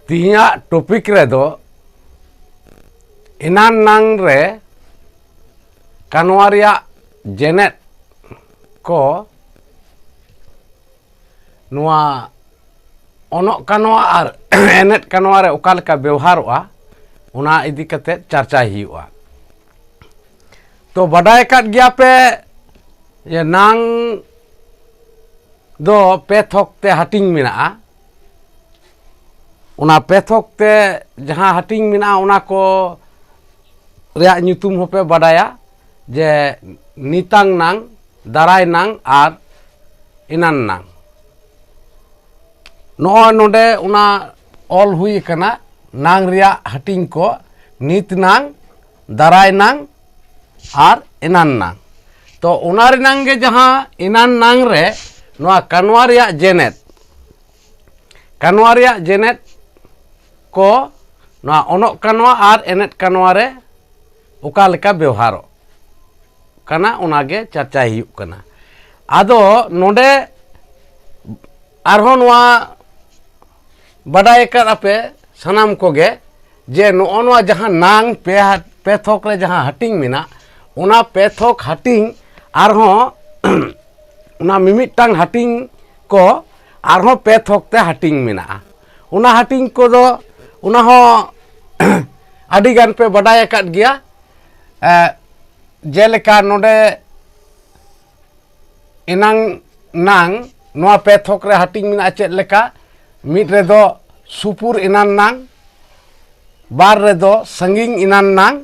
तीना टॉपिक रेदो इनान नांग रे कानवा रिया जेनेट को नुआ ओनोक कानवा और एनेट कानवा रे ओका लेका व्यवहारोआ उना इदी कते चर्चा हुआ। तो बडाय काट गया पे ये नांग दो पे थोक ते हटिंग मिना उना पे थोक ते जहां हटिंग मिना उना को रिया ᱧᱩᱛᱩᱢ होपे बडाया जे नितांग नांग दाराय नांग और इनान नांग नो नोडे उना ऑल हुई कना नांग रिया हटिंग को नित नांग दाराय नांग और इनान नांग। तो उना रे नांग गे जहां इनान नांग रे नोआ कानवा रिया जेनेट को नोआ ओनोक कानवा और एनेट कानवा रे ओका लेका व्यवहारो कना उनागे चर्चा हुयुक कना। आदो नोडे आरहो नोआ बडाय कर आपे सनाम कोगे जे नो नोआ जहां नांग पे थोक रे जहां हटिंग मिना उना पे थोक हटिंग आरहो उना मिमिटांग हटिंग को आरहो पे थोक ते हटिंग मिना उना हटिंग को दो उना हो आदि गान पे बडाय काट गया। जेलेका नोडे इनांग नांग नोआ पे थोक रे हटिंग मिना चेद लेका मिड रे दो सुपुर इनान नांग बार रे दो संगिंग इनान नांग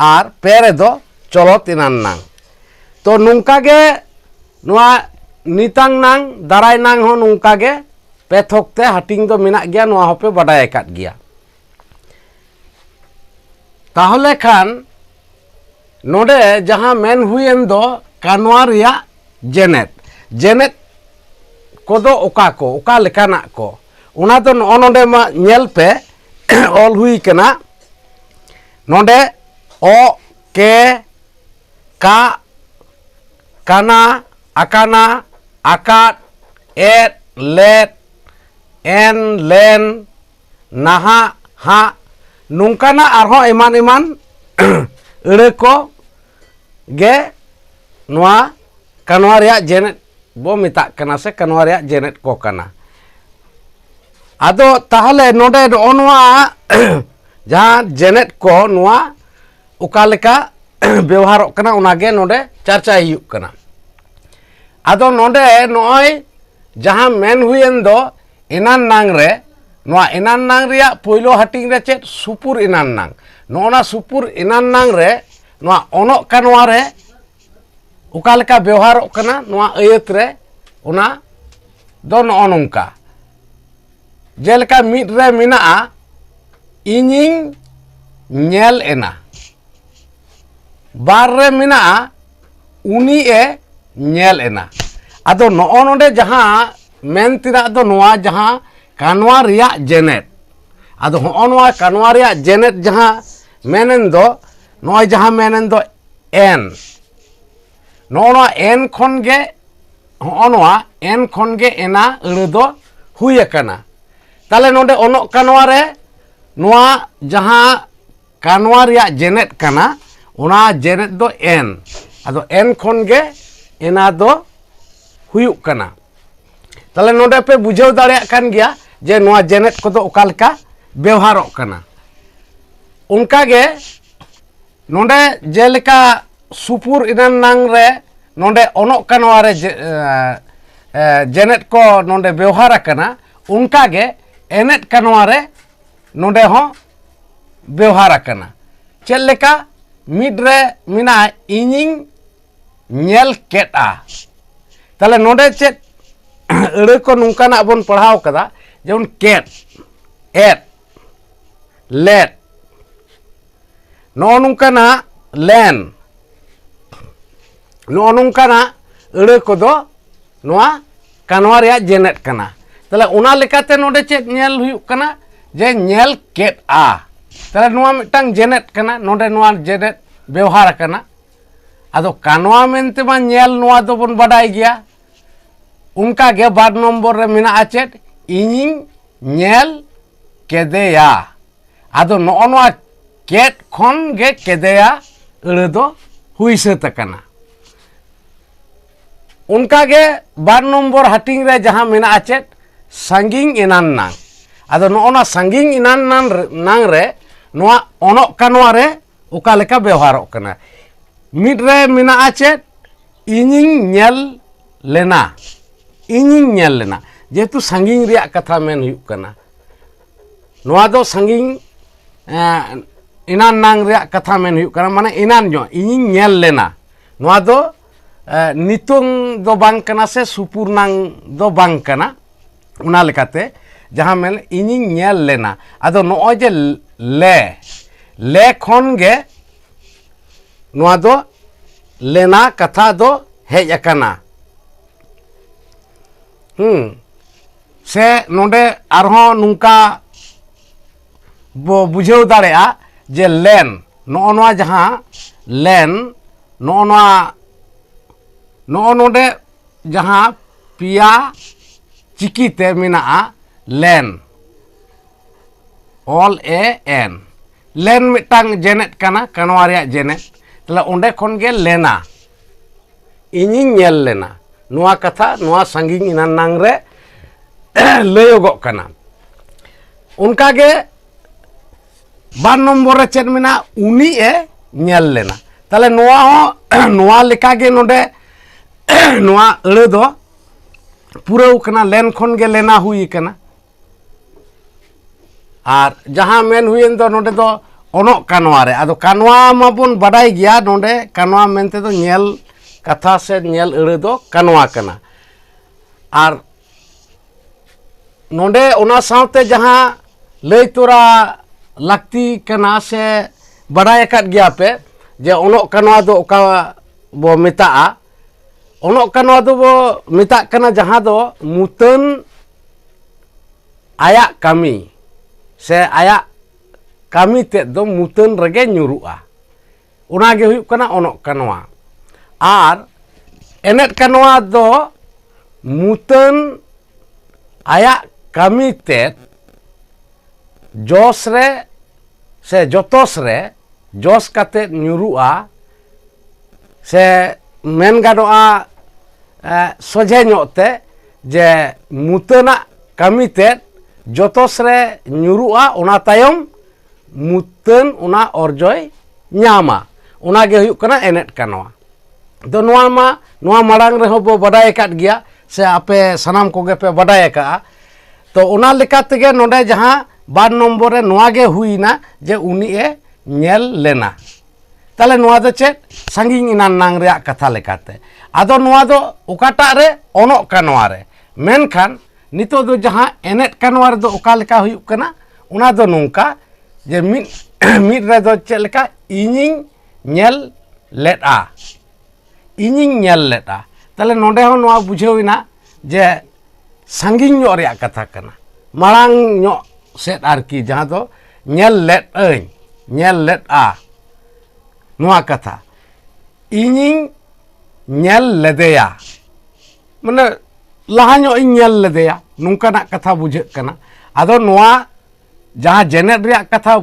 और पे रे दो चलत इनान नांग। तो नुंका गे नोआ नितांग नांग दाराय नांग हो नुंका गे पे थोक ते हटिंग दो मिना गया नोआ होपे बडाय काट गया। ताहले खान नोडे जहां मेन हुएन दो कानवा रिया जेनेट कोदो ओका को ओका लेकाना को उना तो नोडे मा नेल पे ऑल हुई कना नोडे ओ के का काना आकाना आकाट एट लेट एन लेन नाहा हा नुंकाना आरहो एमान एमान अड़े को गे नोआ कानवा रिया जेनेट बो मिता कना से कानवा रिया जेनेट को कना। आदो ताहले नोडे नोआ जहां जेनेट को नोआ ओका लेका व्यवहारों कना उनागे नोडे चर्चा हुयुक कना। आदो नोडे नोय जहां मेन हुएन दो इनान नांग रे नोआ इनान नांग रिया पोइलो हटिंग रे चेत सुपुर इनान नांग नोना सुपुर इनान नांग रे नोआ ओनोक कानवा रे ओका लेका व्यवहारों कना नोआ अयत रे उना दो नो नोंका जेलेका मिड रे मिना इनिंग नेल एना बार रे मिना उनी ए नेल एना। आदो नो नोडे जहां मेन तिना दो नोआ जहां कानवा रिया जेनेट आदो हो नोआ कानवा रिया जेनेट जहां मेनन दो नोआ जहां मेनन दो एन नोआ एन खन गे हो नोआ एन खन गे एना अड़ दो हुई कना। ताले नोडे ओनोक कानवा रे नोआ जहां कानवा रिया जेनेट कना उना जेनेट दो एन आदो एन खन गे एना दो हुयुक कना। ताले नोडे पे बुझाव दाड़े कान गया जे नोआ जेनेट को दो ओका लेका व्यवहारों कना। उनका गे नोडे जेलेका सुपुर इनान नांग रे नोडे ओनोक कानवा रे जेनेट को नोडे व्यवहार कना उनका गे एनेट कानवा रे नोडे हो व्यवहार कना। चेद लेका मिड रे मिना इनिंग नेल केटा ताले नोडे चेद अड़े को नुंकाना बन पढ़ाव कदा जेमन केट एट लेट नो नुंकाना लेन नो नुंकाना अड़े को दो नोआ कानवा रिया जेनेट कना। ताले उना लेकाते नोडे चेद नेल हुयुक कना जे नेल केट आ ताले नोआ मिटांग जेनेट कना नोडे नोआ जेनेट व्यवहार कना। आदो कानवा मेनते मा नेल नोआ दो बन बडाय गया उनका गे 2 नंबर रे मिना चेद इनिंग नेल kedeya ado no noa ket khon ge kedeya ᱟᱹᱲᱟᱹ ᱫᱚ ᱦᱩᱭ ᱥᱟᱹᱛ ᱟᱠᱟᱱᱟ ᱚᱱᱠᱟ ᱜᱮ 2 ᱱᱚᱢᱵᱚᱨ ᱦᱟᱹᱴᱤᱧ ᱨᱮ ᱡᱟᱦᱟᱸ ᱢᱮᱱᱟᱜᱼᱟ ᱪᱮᱫ ᱥᱟᱺᱜᱤᱧ ᱮᱱᱟᱱ ᱱᱟᱝ ᱟᱫᱚ ᱱᱚᱜᱼᱚ ᱱᱚᱣᱟ ᱥᱟᱺᱜᱤᱧ ᱮᱱᱟᱱ ᱱᱟᱝ ᱨᱮ ᱱᱚᱣᱟ ᱚᱱᱚᱜ ᱠᱟᱱᱣᱟ ᱨᱮ ᱚᱠᱟ ᱞᱮᱠᱟ ᱵᱮᱣᱦᱟᱨᱚᱜ ᱠᱟᱱᱟ ᱢᱤᱫ ᱨᱮ ᱢᱮᱱᱟᱜᱼᱟ ᱪᱮᱫ ᱤᱧᱤᱧ ᱧᱮᱞ ᱞᱮᱱᱟ ᱡᱮᱦᱮᱛᱩ ᱥᱟᱺᱜᱤᱧ ᱨᱮᱭᱟᱜ ᱠᱟᱛᱷᱟ ᱢᱮᱱ ᱦᱩᱭᱩᱜ ᱠᱟᱱᱟ ᱱᱚᱣᱟ ᱫᱚ ᱥᱟᱺᱜᱤᱧ ᱮᱱᱟᱱ ᱱᱟᱝ ᱨᱮᱭᱟᱜ ᱠᱟᱛᱷᱟ ᱢᱮᱱ ᱦᱩᱭᱩᱜ ᱠᱟᱱᱟ ᱢᱟᱱᱮ ᱮᱱᱟᱱ ᱧᱚᱜ ᱤᱧᱤᱧ ᱧᱮᱞ ᱞᱮᱱᱟ ᱱᱚᱣᱟ ᱫᱚ ᱱᱤᱛᱚᱝ ᱫᱚ ᱵᱟᱝ ᱠᱟᱱᱟ ᱥᱮ ᱥᱩᱯᱩᱨ ᱱᱟᱝ ᱫᱚ ᱵᱟᱝ ᱠᱟᱱᱟ ᱚᱱᱟ ᱞᱮᱠᱟᱛᱮ ᱡᱟᱦᱟᱸ ᱢᱮᱱ ᱤᱧᱤᱧ ᱧᱮᱞ ᱞᱮᱱᱟ ᱟᱫᱚ ᱱᱚᱜᱼᱚᱭ ᱡᱮ ᱞᱮ ᱠᱷᱚᱱ ᱜᱮ ᱱᱚᱣᱟ ᱫᱚ ᱞᱮᱱᱟ ᱠᱟᱛᱷᱟ ᱫᱚ ᱦᱮᱡ ᱟᱠᱟᱱᱟ ᱥᱮ ᱱᱚᱰᱮ ᱟᱨᱦᱚᱸ ᱱᱚᱝᱠᱟ ᱵᱚ ᱵᱩᱡᱷᱟᱹᱣ ᱫᱟᱲᱮᱭᱟᱜᱼᱟ ᱡᱮ ᱞᱮᱱ ᱱᱚᱜᱼᱚ ᱱᱚᱣᱟ ᱡᱟᱦᱟᱸ ᱞᱮᱱ ᱱᱚᱜᱼᱚ ᱱᱚᱰᱮ ᱡᱟᱦᱟᱸ ᱯᱮᱭᱟ ᱪᱤᱠᱤᱛᱮ ᱢᱮᱱᱟᱜᱼᱟ ᱞᱮᱱ ᱚᱞ ᱮ ᱮᱱ ᱞᱮᱱ ᱢᱤᱫᱴᱟᱝ ᱡᱮᱱᱮᱛ ᱠᱟᱱᱟ ᱠᱟᱱᱣᱟ ᱨᱮᱭᱟᱜ ᱡᱮᱱᱮᱛ ᱛᱟᱦᱞᱮ ᱚᱸᱰᱮ ᱠᱷᱚᱱ ᱜᱮ ᱞᱮᱱᱟ ᱤᱧᱤᱧ ᱧᱮᱞ ᱞᱮᱱᱟ ᱱᱚᱣᱟ ᱠᱟᱛᱷᱟ ᱱᱚᱣᱟ ᱥᱟᱺᱜᱤᱧ ᱮᱱᱟᱱ ᱱᱟᱝ ᱨᱮ ᱞᱟᱹᱭᱚᱜᱚᱜ ᱠᱟᱱᱟ ᱚᱱᱠᱟᱜᱮ 2 ᱱᱚᱢᱵᱚᱨ ᱨᱮ ᱪᱮᱫ ᱢᱮᱱᱟᱜᱼᱟ ᱩᱱᱤ ᱮ ᱧᱮᱞ ᱞᱮᱱᱟ ᱛᱟᱦᱞᱮ ᱱᱚᱣᱟ ᱦᱚᱸ ᱱᱚᱣᱟ ᱞᱮᱠᱟᱜᱮ ᱱᱚᱰᱮ ᱱᱚᱣᱟ ᱟᱹᱲᱟᱹ ᱫᱚ ᱯᱩᱨᱟᱹᱣ ᱠᱟᱱᱟ ᱞᱮᱱ ᱠᱷᱚᱱ ᱜᱮ ᱞᱮᱱᱟ ᱦᱩᱭ ᱠᱟᱱᱟ ᱟᱨ ᱡᱟᱦᱟᱸ ᱢᱮᱱ ᱦᱩᱭᱮᱱ ᱫᱚ ᱱᱚᱰᱮ ᱫᱚ ᱚᱱᱚᱜ ᱠᱟᱱᱣᱟ ᱨᱮ ᱟᱫᱚ ᱠᱟᱱᱣᱟ ᱢᱟᱵᱚᱱ ᱵᱟᱰᱟᱭ ᱜᱮᱭᱟ ᱱᱚᱰᱮ ᱠᱟᱱᱣᱟ ᱢᱮᱱᱛᱮ ᱫᱚ ᱧᱮᱞ ᱠᱟᱛᱷᱟ ᱥᱮ ᱧᱮᱞ ᱟᱹᱲᱟᱹ ᱫᱚ ᱠᱟᱱᱣᱟ ᱠᱟᱱᱟ ᱟᱨ ᱱᱚᱰᱮ ᱚᱱᱟ ᱥᱟᱶᱛᱮ ᱡᱟᱦᱟᱸ ᱞᱟᱹᱭ ᱛᱚᱨᱟ ᱞᱟᱹᱠᱛᱤ ᱠᱟᱱᱟ ᱥᱮ ᱵᱟᱰᱟᱭ ᱟᱠᱟᱫ ᱜᱮᱭᱟ ᱯᱮ ᱡᱮ ᱚᱱᱚᱜ ᱠᱟᱱᱣᱟ ᱫᱚ ᱚᱠᱟ ᱵᱚ ᱢᱮᱛᱟᱜᱼᱟ ᱚᱱᱚᱜ ᱠᱟᱱᱣᱟ ᱫᱚ ᱵᱚ ᱢᱮᱛᱟᱜ ᱠᱟᱱᱟ ᱡᱟᱦᱟᱸ ᱫᱚ ᱢᱩᱛᱟᱹᱱ ᱟᱭᱟᱜ ᱠᱟᱹᱢᱤ ᱥᱮ ᱟᱭᱟᱜ ᱠᱟᱹᱢᱤ ᱛᱮᱫ ᱫᱚ ᱢᱩᱛᱟᱹᱱ ᱨᱮᱜᱮ ᱧᱩᱨᱩᱜᱼᱟ ᱚᱱᱟᱜᱮ ᱦᱩᱭᱩᱜ ᱠᱟᱱᱟ ᱚᱱᱚᱜ ᱠᱟᱱᱣᱟ ᱟᱨ ᱮᱱᱮᱫ ᱠᱟᱱᱣᱟ ᱫᱚ ᱢᱩᱛᱟᱹᱱ ᱟᱭᱟᱜ ᱠᱟᱹᱢᱤ ᱛᱮᱫ ᱡᱚᱥ ᱨᱮ ᱥᱮ ᱡᱚᱛᱚᱥ ᱨᱮ ᱡᱚᱥ ᱠᱟᱛᱮᱫ ᱧᱩᱨᱩᱜᱼᱟ ᱥᱮ ᱢᱮᱱ ᱜᱟᱱᱚᱜᱼᱟ ᱥᱚᱡᱷᱮ ᱧᱚᱜ ᱛᱮ ᱡᱮ ᱢᱩᱛᱟᱹᱱᱟᱜ ᱠᱟᱹᱢᱤ ᱛᱮᱫ ᱡᱚᱛᱚᱥ ᱨᱮ ᱧᱩᱨᱩᱜᱼᱟ ᱚᱱᱟ ᱛᱟᱭᱚᱢ ᱢᱩᱛᱟᱹᱱ ᱚᱱᱟ ᱚᱨᱡᱚᱭ ᱧᱟᱢᱟ ᱚᱱᱟᱜᱮ ᱦᱩᱭᱩᱜ ᱠᱟᱱᱟ ᱮᱱᱮᱫ ᱠᱟᱱᱣᱟ ᱫᱚ ᱱᱚᱣᱟ ᱢᱟᱲᱟᱝ ᱨᱮᱦᱚᱸ ᱵᱚ ᱵᱟᱰᱟᱭ ᱟᱠᱟᱫ ᱜᱮᱭᱟ ᱥᱮ ᱟᱯᱮ ᱥᱟᱱᱟᱢ ᱠᱚᱜᱮ ᱯᱮ ᱵᱟᱰᱟᱭ ᱟᱠᱟᱜᱼᱟ ᱛᱚ ᱚᱱᱟ ᱞᱮᱠᱟ ᱛᱮᱜᱮ ᱱᱚᱰᱮ ᱡᱟᱦᱟᱸ 2 ᱱᱚᱢᱵᱚᱨ ᱨᱮ ᱱᱚᱣᱟ ᱜᱮ ᱦᱩᱭᱱᱟ ᱡᱮ ᱩᱱᱤ ᱮ ᱧᱮᱞ ᱞᱮᱱᱟ ᱛᱟᱦᱞᱮ ᱱᱚᱣᱟ ᱫᱚ ᱪᱮᱫ ᱥᱟᱺᱜᱤᱧ ᱮᱱᱟᱱ ᱱᱟᱝ ᱨᱮᱭᱟᱜ ᱠᱟᱛᱷᱟ ᱞᱮᱠᱟᱛᱮ ᱟᱫᱚ ᱱᱚᱣᱟ ᱫᱚ ᱚᱠᱟᱴᱟᱜ ᱨᱮ ᱚᱱᱚᱜ ᱠᱟᱱᱣᱟ ᱨᱮ ᱢᱮᱱᱠᱷᱟन ᱱᱤᱛᱚᱜ ᱫᱚ ᱡᱟᱦᱟᱸ ᱮᱱᱮᱫ ᱠᱟᱱᱣᱟ ᱨᱮᱫᱚ ᱚᱠᱟ ᱞᱮᱠᱟ ᱦᱩᱭᱩᱜ ᱠᱟᱱᱟ ᱚᱱᱟ ᱫᱚ ᱱᱚᱝᱠᱟ ᱡᱮ ᱢᱤᱫ ᱨᱮᱫᱚ ᱪᱮᱫ ᱞᱮᱠᱟ ᱤᱧᱤᱧ ᱧᱮᱞ ᱞᱮᱫᱼᱟ ᱛᱟᱦᱞᱮ ᱱᱚᱰᱮ ᱦᱚᱸ ᱱᱚᱣᱟ ᱵᱩᱡᱷᱟᱹᱣᱮᱱᱟ ᱡᱮ ᱥᱟᱺᱜᱤᱧ ᱧᱚᱜ ᱨᱮᱭᱟᱜ ᱠᱟᱛᱷᱟ ᱠᱟᱱᱟ ᱢᱟᱲᱟᱝ ᱧᱚᱜ ᱥᱮᱫ ᱟᱨᱠᱤ ᱡᱟᱦᱟᱸ ᱫᱚ ᱧᱮᱞ ᱞᱮᱫᱼᱟ ᱱᱚᱣᱟ ᱠᱟᱛᱷᱟ ᱤᱧᱤᱧ ᱧᱮल ᱞᱮᱫᱮᱭᱟ ᱢᱟᱱᱮ ᱞᱟᱦᱟ ᱧᱚᱜ ᱤᱧ ᱧᱮल ᱞᱮᱫᱮᱭᱟ ᱱᱚᱝᱠᱟᱱᱟᱜ ᱠᱟᱛᱷᱟ ᱵᱩᱡᱷᱟᱹᱜ ᱠᱟᱱᱟ ᱟᱫᱚ ᱱᱚᱣᱟ ᱡᱟᱦᱟᱸ ᱡᱮᱱᱮᱛ ᱨᱮᱭᱟᱜ ᱠᱟᱛᱷᱟ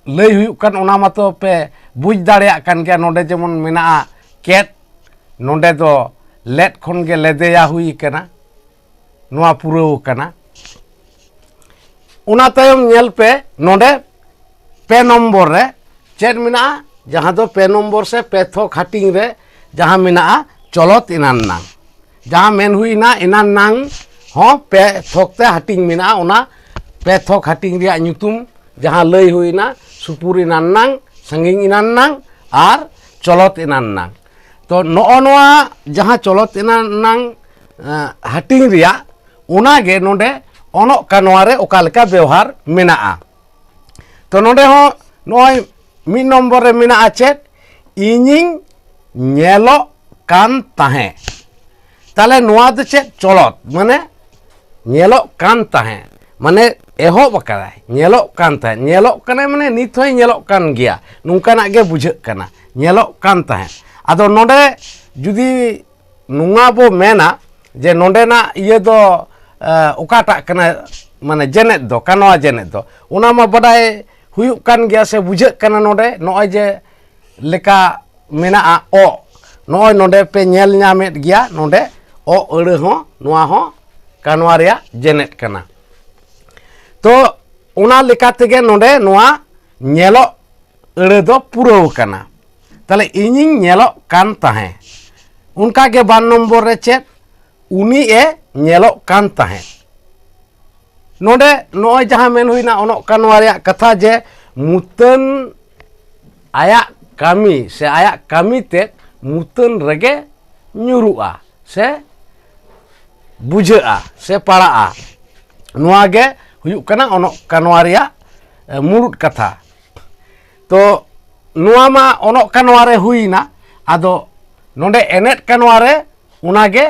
ᱞᱟᱹᱭ ᱦᱩᱭᱩᱜ ᱠᱟᱱ ᱚᱱᱟ ᱢᱟᱛᱚ ᱯᱮ ᱵᱩᱡᱽ ᱫᱟᱲᱮᱭᱟᱜ ᱠᱟᱱ ᱜᱮᱭᱟ ᱱᱚᱰᱮ ᱡᱮᱢᱚᱱ ᱢᱮᱱᱟᱜᱼᱟ ᱠᱮᱫ ᱱᱚᱰᱮ ᱫᱚ ᱞᱮᱫ ᱠᱷᱚᱱ ᱜᱮ ᱞᱮᱫᱮᱭᱟ ᱦᱩᱭ ᱠᱟᱱᱟ ᱱᱚᱣᱟ ᱯᱩᱨᱟᱹᱣ ᱠᱟᱱᱟ ᱚᱱᱟ ᱛᱟᱭᱚᱢ ᱧᱮᱞ ᱯᱮ ᱱᱚᱰᱮ 2 ᱱᱚᱢᱵᱚᱨ ᱨᱮ ᱪᱮᱫ ᱢᱮᱱᱟᱜᱼᱟ ᱡᱟᱦᱟᱸ ᱫᱚ 2 ᱱᱚᱢᱵᱚᱨ ᱥᱮ 2 ᱛᱷᱚᱠ ᱦᱟᱹᱴᱤᱧ ᱨᱮ ᱡᱟᱦᱟᱸ ᱢᱮᱱᱟᱜᱼᱟ ᱪᱚᱞᱚᱛ ᱮᱱᱟᱱ ᱱᱟᱝ ᱡᱟᱦᱟᱸ ᱢᱮᱱ ᱦᱩᱭᱱᱟ ᱮᱱᱟᱱ ᱱᱟᱝ ᱦᱚᱸ 2 ᱛᱷᱚᱠ te hating mena ona 2 thok hating riak nyutum jahan lay huina supur inan nang sanging inan nang ar colot inan nang to noa jahan colot inan nang hating riak ona ge nonde onok kanware okaleka bewhar menaa to nonde ho noy mi nomor re mena acet inying nyelok kan tahe tale noa de cet colot mane nyelok kan tahe mane ehok bakarai nyelok kan tahe nyelok kana mane nit hoy nyelok kan gya nungkanak ge bujek kana nyelok kan tahe ado nonde judi nunga bo mena je nonde na iye do okatak kana mane jenet do kanwa jenet do ona ma badai huyuk kan gya se bujek kana node noy je leka mena o noy node pe nyel nyamet gya node o eure ho noa ho kanwa ria jenet kana to ona leka tege node noa nyelo eure do purau kana tale inying nyelo kan tahe unka ge ban nombor re chet uni e nyelo kan tahe node noy jaha men huina onok kanwa ria katha je mutan ayak kami se ayak kami te mutan rege nyurua se bujea se paraa noa ge huyuk kana onok kanwa ria murut katha to noa ma onok kanwa re huina ado nonde enet kanwa re unage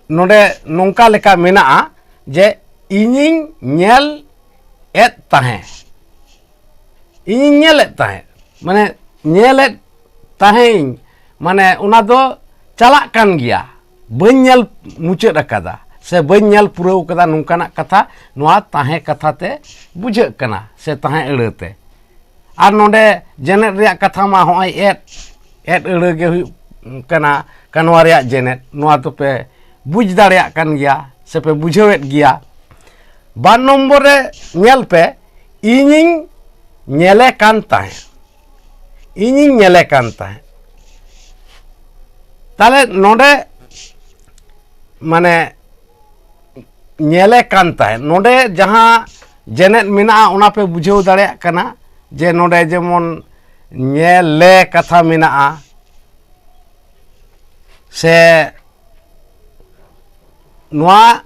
nonde nongka leka menaa je inying nyel et tahe inying nyel et tahe mane nyelet tahe mane una do calak kan gya bañ nyel mucet akada se bañ nyel purau kada nongkanak katha noa tahe katha te bujek kana se tahe eure te ar nonde jenet riak katha ma hoai et eure ge huyuk kana kanwa riak jenet noa to pe buj dareyak kan gya se pe bujewet gya ban nombor re nyel pe inying nyele kan tahe inying nyele kan tahe tale nonde mane nyele kan tahe nonde jaha jenet mena ona pe bujew dareyak kana je nonde jemon nyele katha mena se noa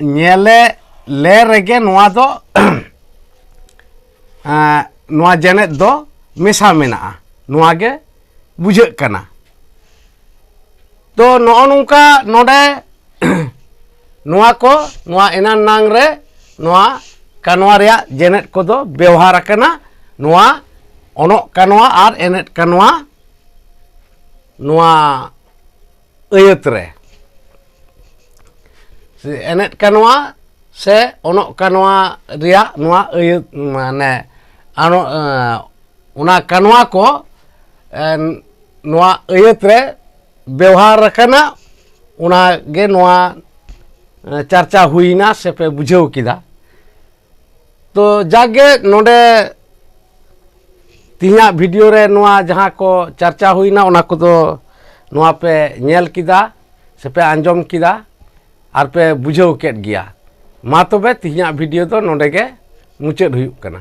nyele le rege noa do noa jenet do mesa mena noa ge bujek kana to no nongka node noa ko noa enan nang re noa kanwa ria jenet ko do ବ୍ୟବହାର kana noa onok kanwa ar enet kanwa noa ayat re enet kanwa se onok kanwa ria noa ayat mane ano una kanwa ko noa ayat re ବ୍ୟବହାର kana una ge noa charcha huina se pe bujhew kida to jage nonde tinya video re noa jaha ko charcha huina ona ko do noa pe nyel kida se pe anjom kida ar pe bujhew ket gya ma tobe tinya video do nonde ge mucet huyuk kana।